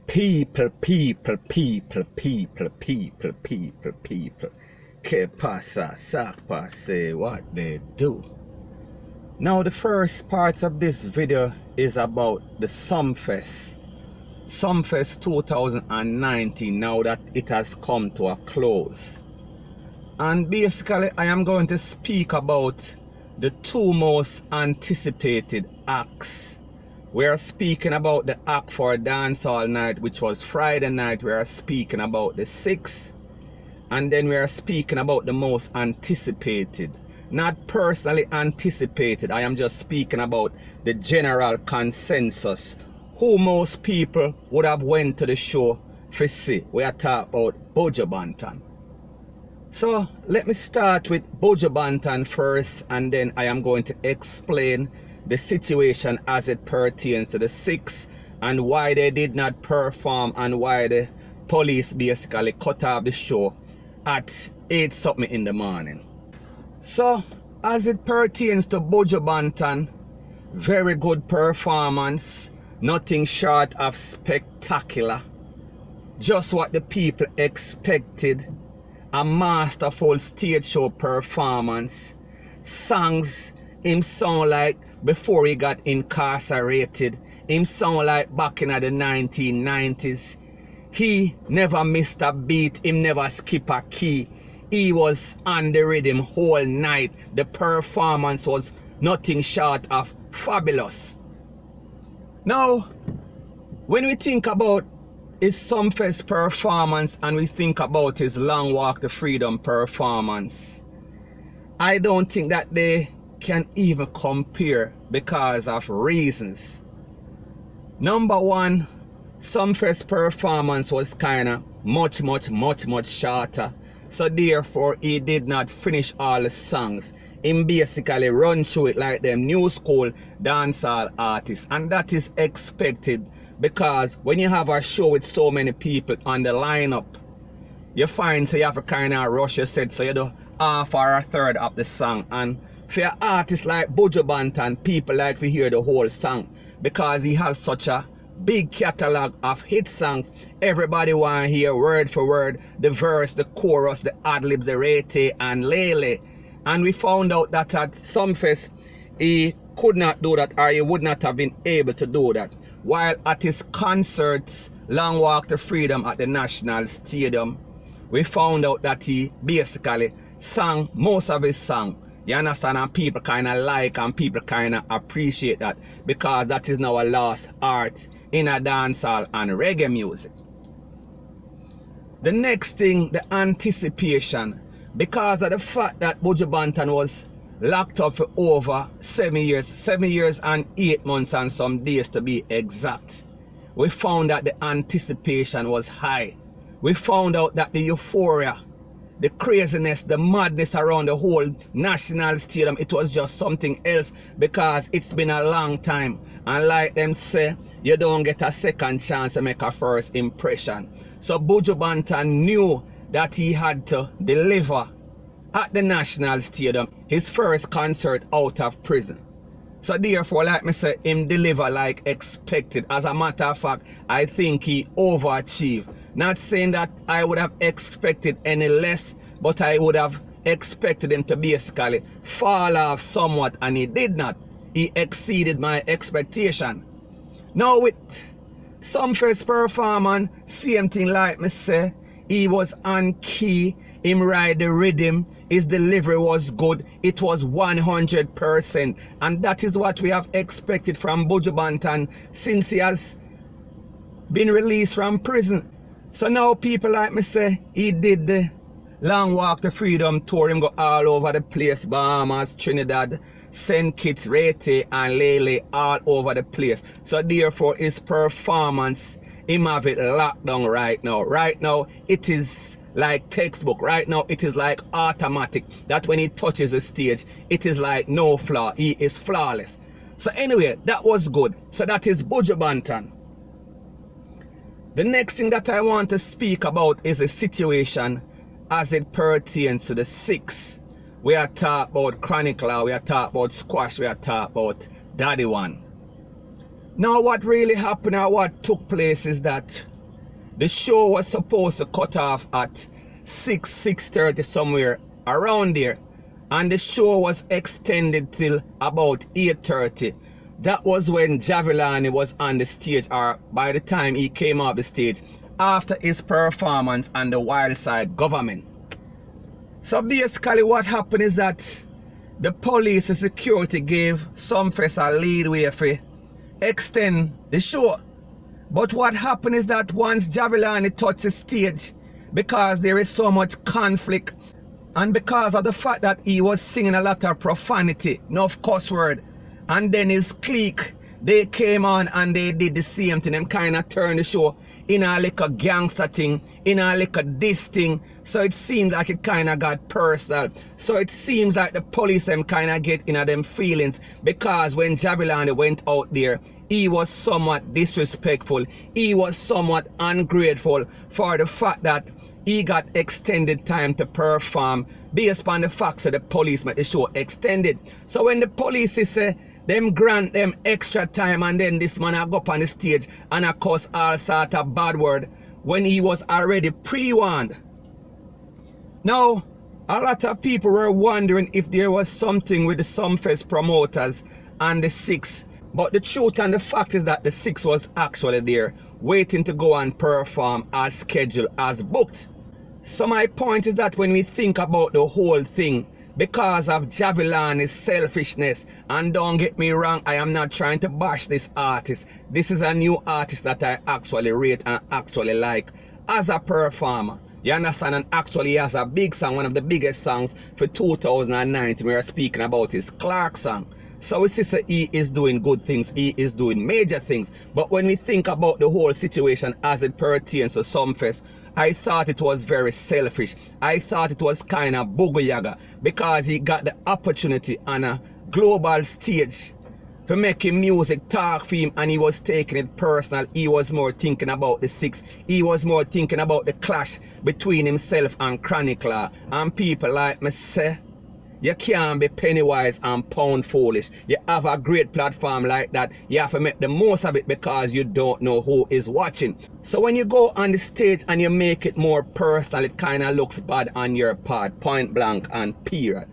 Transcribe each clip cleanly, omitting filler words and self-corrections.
People. Que pasa, sakpa, say what they do. Now the first part of this video is about the SUMFEST. SUMFEST 2019, now that it has come to a close. And basically I am going to speak about the two most anticipated acts. We are speaking about the act for dancehall night, which was Friday night. We are speaking about the 6th. And then we are speaking about the most anticipated. Not personally anticipated. I am just speaking about the general consensus. Who most people would have went to the show for see. We are talking about Buju Banton. So let me start with Buju Banton first, and then I am going to explain the situation as it pertains to the 6th and why they did not perform and why the police basically cut off the show at 8 something in the morning. So as it pertains to Buju Banton, very good performance, nothing short of spectacular, just what the people expected. A masterful stage show performance. Songs him sound like before he got incarcerated. Him sound like back in the 1990s. He never missed a beat. Him never skip a key. He was on the rhythm whole night. The performance was nothing short of fabulous. Now, when we think about his SUMFEST performance and we think about his Long Walk to Freedom performance, I don't think that they can even compare because of reasons. Number one, SUMFEST performance was kind of much shorter, so therefore he did not finish all the songs. He basically run through it like them new school dancehall artists, and that is expected because when you have a show with so many people on the lineup, you find so you have a kind of rush your set, so you do half or a third of the song. And for an artist like Buju Banton, people like to hear the whole song because he has such a big catalog of hit songs. Everybody want to hear word for word the verse, the chorus, the ad-libs, the rete and lele. And we found out that at SUMFEST he could not do that, or he would not have been able to do that. While at his concerts, Long Walk to Freedom at the National Stadium, we found out that he basically sang most of his song. You understand? And people kind of like and people kind of appreciate that because that is now a lost art in a dancehall and reggae music. The next thing, the anticipation. Because of the fact that Buju Banton was locked up for over 7 years and 8 months and some days to be exact, we found that the anticipation was high. We found out that the euphoria, the craziness, the madness around the whole National Stadium, it was just something else because it's been a long time. And like them say, you don't get a second chance to make a first impression. So Buju Banton knew that he had to deliver at the National Stadium his first concert out of prison. So therefore, like me say, him deliver like expected. As a matter of fact, I think he overachieved. Not saying that I would have expected any less, but I would have expected him to basically fall off somewhat, and he did not. He exceeded my expectation. Now with SUMFEST performance, same thing like me say, he was on key, him ride the rhythm, his delivery was good, it was 100%, and that is what we have expected from Buju Banton since he has been released from prison. So now people like me say, he did the Long Walk to Freedom tour, him go all over the place, Bahamas, Trinidad, St. Kitts, Rete and Lele, all over the place. So therefore his performance, him have it locked down right now. Right now it is like textbook. Right now it is like automatic, that when he touches the stage it is like no flaw. He is flawless. So anyway, that was good. So that is Buju Banton. The next thing that I want to speak about is the situation as it pertains to the 6th. We are talking about Chronicler, we are talking about Squash, we are talking about Daddy One. Now what really happened or what took place is that The show was supposed to cut off at 6:30 somewhere around there. And the show was extended till about 8:30. That was when Jahvillani was on the stage, or by the time he came off the stage, after his performance on the Wild Side government. So basically what happened is that the police and security gave SUMFEST a leadway for extend the show. But what happened is that once Jahvillani touched the stage, because there is so much conflict, and because of the fact that he was singing a lot of profanity, enough cuss word, and then his clique, they came on and they did the same thing. Them kind of turned the show in a like a gangster thing, in a like a diss thing. So it seems like it kind of got personal. So it seems like the police them kind of get in them feelings, because when Jahvillani went out there, he was somewhat disrespectful. He was somewhat ungrateful for the fact that he got extended time to perform based on the fact that the police made the show extended. So when the police say them grant them extra time, and then this man go up on the stage and of course all sort of bad word when he was already pre-warned. Now, a lot of people were wondering if there was something with the SUMFEST promoters and the Six. But the truth and the fact is that the Six was actually there, waiting to go and perform as scheduled, as booked. So my point is that when we think about the whole thing, because of Jahvillani's selfishness, and don't get me wrong, I am not trying to bash this artist. This is a new artist that I actually rate and actually like as a performer. You understand? And actually he has a big song, one of the biggest songs for 2019. We are speaking about his Clark song. So we see that he is doing good things, he is doing major things. But when we think about the whole situation as it pertains to SUMFEST, I thought it was very selfish. I thought it was kind of boogayaga, because he got the opportunity on a global stage for making music talk for him, and he was taking it personal. He was more thinking about the Six. He was more thinking about the clash between himself and Chronic Law. And people like me say, you can't be penny wise and pound foolish. You have a great platform like that, you have to make the most of it, because you don't know who is watching. So when you go on the stage and you make it more personal, it kind of looks bad on your part, point blank and period.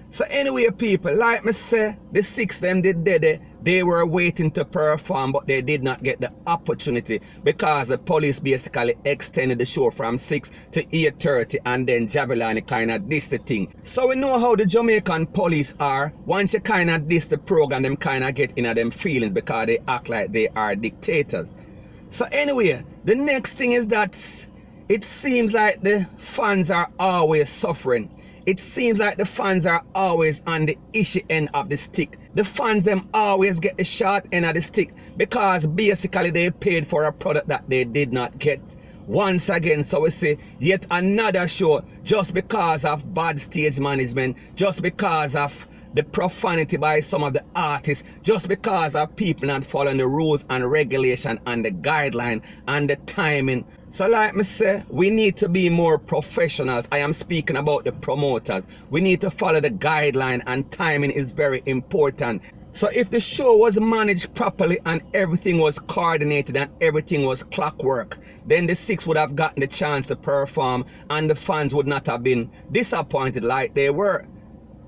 So anyway, people, like me say, the Six them did it. They were waiting to perform, but they did not get the opportunity because the police basically extended the show from 6 to 8:30, and then Jahvillani kind of dissed the thing. So we know how the Jamaican police are. Once you kind of diss the program, them kind of get in them feelings because they act like they are dictators. So anyway, the next thing is that it seems like the fans are always suffering. It seems like the fans are always on the issue end of the stick. The fans them always get the short end of the stick, because basically they paid for a product that they did not get. Once again, so we see yet another show just because of bad stage management, just because of the profanity by some of the artists, just because of people not following the rules and regulation and the guideline and the timing. So like me say, we need to be more professionals. I am speaking about the promoters. We need to follow the guideline, and timing is very important. So if the show was managed properly and everything was coordinated and everything was clockwork, then the Six would have gotten the chance to perform and the fans would not have been disappointed like they were.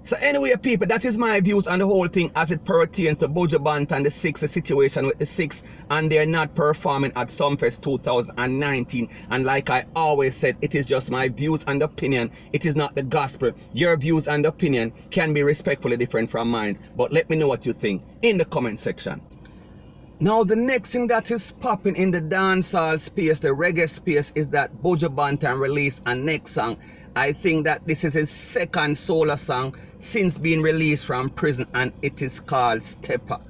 So anyway, people, that is my views on the whole thing as it pertains to Buju Banton, the Six, the situation with the Six, and they're not performing at SUMFEST 2019. And like I always said, it is just my views and opinion. It is not the gospel. Your views and opinion can be respectfully different from mine. But let me know what you think in the comment section. Now, the next thing that is popping in the dancehall space, the reggae space, is that Buju Banton released a next song. I think that this is his second solo song since being released from prison, and it is called STEPPA.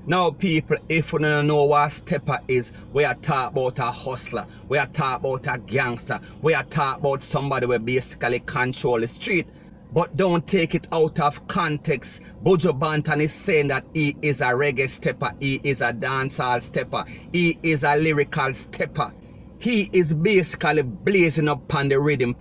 Now, people, if you don't know what STEPPA is, we are talking about a hustler, we are talking about a gangster, we are talking about somebody who basically control the street. But don't take it out of context. Buju Banton is saying that he is a reggae stepper, he is a dancehall stepper, he is a lyrical stepper. He is basically blazing up on the rhythm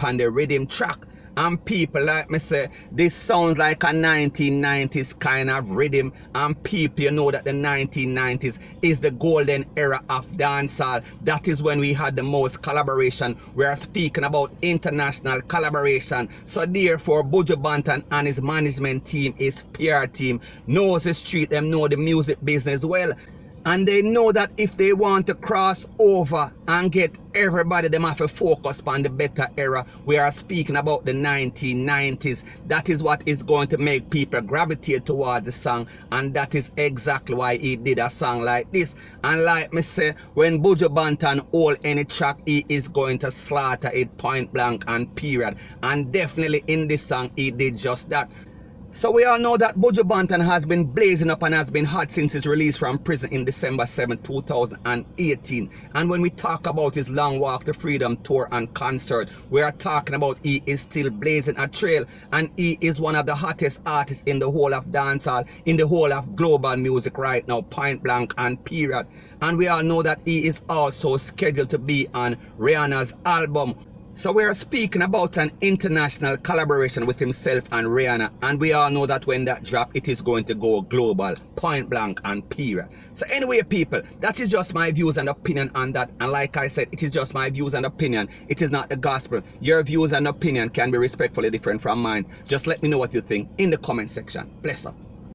track. And people, like me say, this sounds like a 1990s kind of rhythm. And people, you know that the 1990s is the golden era of dancehall. That is when we had the most collaboration. We are speaking about international collaboration. So therefore, Buju Banton and his management team, his PR team, knows the street, them know the music business well. And they know that if they want to cross over and get everybody, them have to focus on the better era. We are speaking about the 1990s. That is what is going to make people gravitate towards the song. And that is exactly why he did a song like this. And like me say, when Buju Banton hold any track, he is going to slaughter it point blank and period. And definitely in this song, he did just that. So we all know that Buju Banton has been blazing up and has been hot since his release from prison in December 7, 2018. And when we talk about his Long Walk to Freedom tour and concert, we are talking about he is still blazing a trail, and he is one of the hottest artists in the whole of dancehall, in the whole of global music right now, point blank and period. And we all know that he is also scheduled to be on Rihanna's album. So we are speaking about an international collaboration with himself and Rihanna, and we all know that when that drop, it is going to go global, point blank and period. So anyway, people, that is just my views and opinion on that. And like I said, it is just my views and opinion. It is not the gospel. Your views and opinion can be respectfully different from mine. Just let me know what you think in the comment section. Bless up.